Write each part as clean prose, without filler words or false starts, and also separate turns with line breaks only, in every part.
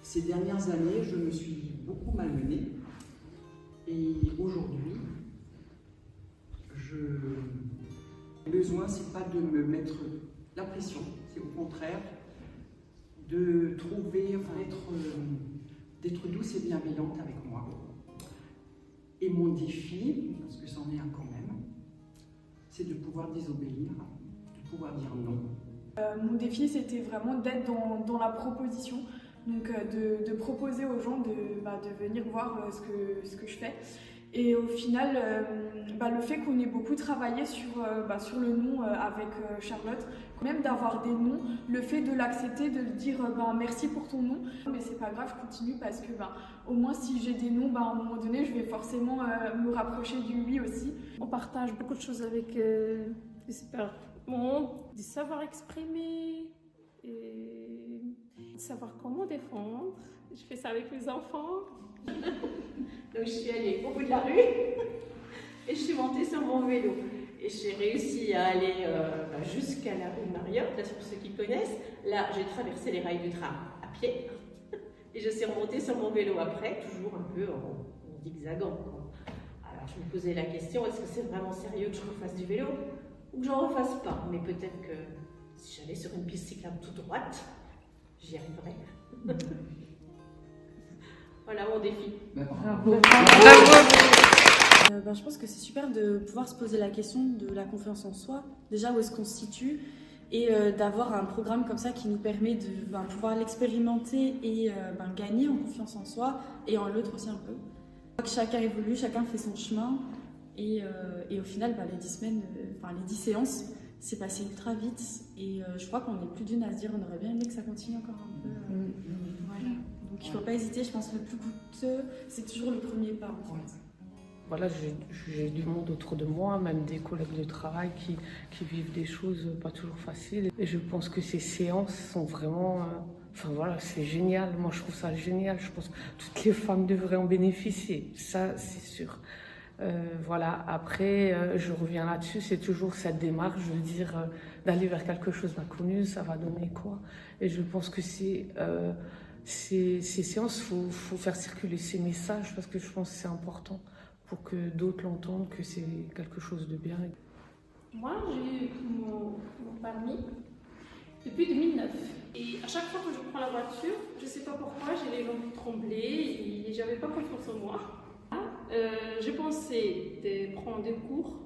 Ces dernières années, je me suis beaucoup malmenée et aujourd'hui, le besoin, c'est pas de me mettre la pression, c'est au contraire de trouver, d'être douce et bienveillante avec moi. Et mon défi, parce que c'en est un quand même, c'est de pouvoir désobéir, de pouvoir dire non.
Mon défi, c'était vraiment d'être dans la proposition, donc de proposer aux gens de venir voir ce que je fais. Et au final, le fait qu'on ait beaucoup travaillé sur le nom avec Charlotte, même d'avoir des noms, le fait de l'accepter, de dire merci pour ton nom, mais c'est pas grave, je continue parce que au moins si j'ai des noms, à un moment donné, je vais forcément me rapprocher du oui aussi.
On partage beaucoup de choses avec les super de savoir exprimer et de savoir comment défendre. Je fais ça avec mes enfants.
Donc je suis allée au bout de la rue et je suis montée sur mon vélo. Et j'ai réussi à aller jusqu'à la rue Mariotte, là, pour ceux qui connaissent. Là, j'ai traversé les rails du tram à pied et je suis remontée sur mon vélo après, toujours un peu en zigzagant. Alors je me posais la question, est-ce que c'est vraiment sérieux que je refasse du vélo ou que j'en refasse pas? Mais peut-être que si j'allais sur une piste cyclable toute droite, j'y arriverais. Voilà mon défi.
Bravo.
Je pense que c'est super de pouvoir se poser la question de la confiance en soi, déjà où est-ce qu'on se situe, et d'avoir un programme comme ça qui nous permet de pouvoir l'expérimenter et gagner en confiance en soi et en l'autre aussi un peu. Chacun évolue, chacun fait son chemin, et au final, les 10 semaines, les 10 séances, c'est passé ultra vite, et je crois qu'on est plus d'une à se dire on aurait bien aimé que ça continue encore un peu. Voilà. Donc il ne faut pas hésiter, je pense que le plus coûteux, c'est toujours le premier pas en fait.
Voilà, j'ai du monde autour de moi, même des collègues de travail qui vivent des choses pas toujours faciles. Et je pense que ces séances sont vraiment... c'est génial. Moi, je trouve ça génial. Je pense que toutes les femmes devraient en bénéficier. Ça, c'est sûr. Après, je reviens là-dessus. C'est toujours cette démarche, je veux dire, d'aller vers quelque chose d'inconnu. Ça va donner quoi? Et je pense que ces séances, faut faire circuler ces messages parce que je pense que c'est important pour que d'autres l'entendent, que c'est quelque chose de bien.
Moi, j'ai eu mon permis depuis 2009. Et à chaque fois que je prends la voiture, je ne sais pas pourquoi, j'ai les jambes qui tremblaient et j'avais pas confiance en moi. J'ai pensé de prendre des cours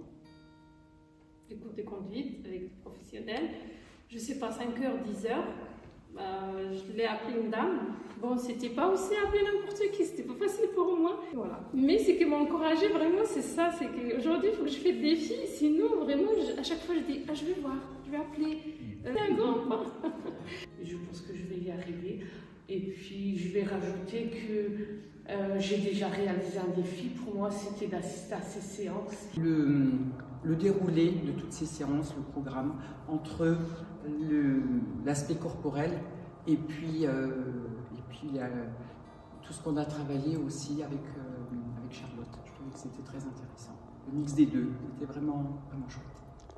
de conduite avec des professionnels. Je ne sais pas, 5h, 10h. Je l'ai appelé une dame. Bon, c'était pas aussi appeler n'importe qui, c'était pas facile pour moi. Voilà. Mais ce qui m'a encouragée vraiment, c'est ça, c'est qu'aujourd'hui, il faut que je fasse des défis. Sinon, vraiment, à chaque fois, je dis, je vais voir, je vais appeler un grand pas.
Je pense que je vais y arriver. Et puis, je vais rajouter que j'ai déjà réalisé un défi. Pour moi, c'était d'assister à ces séances.
Le déroulé de toutes ces séances, le programme, entre l'aspect corporel et puis tout ce qu'on a travaillé aussi avec Charlotte. Je trouvais que c'était très intéressant. Le mix des deux était vraiment chouette.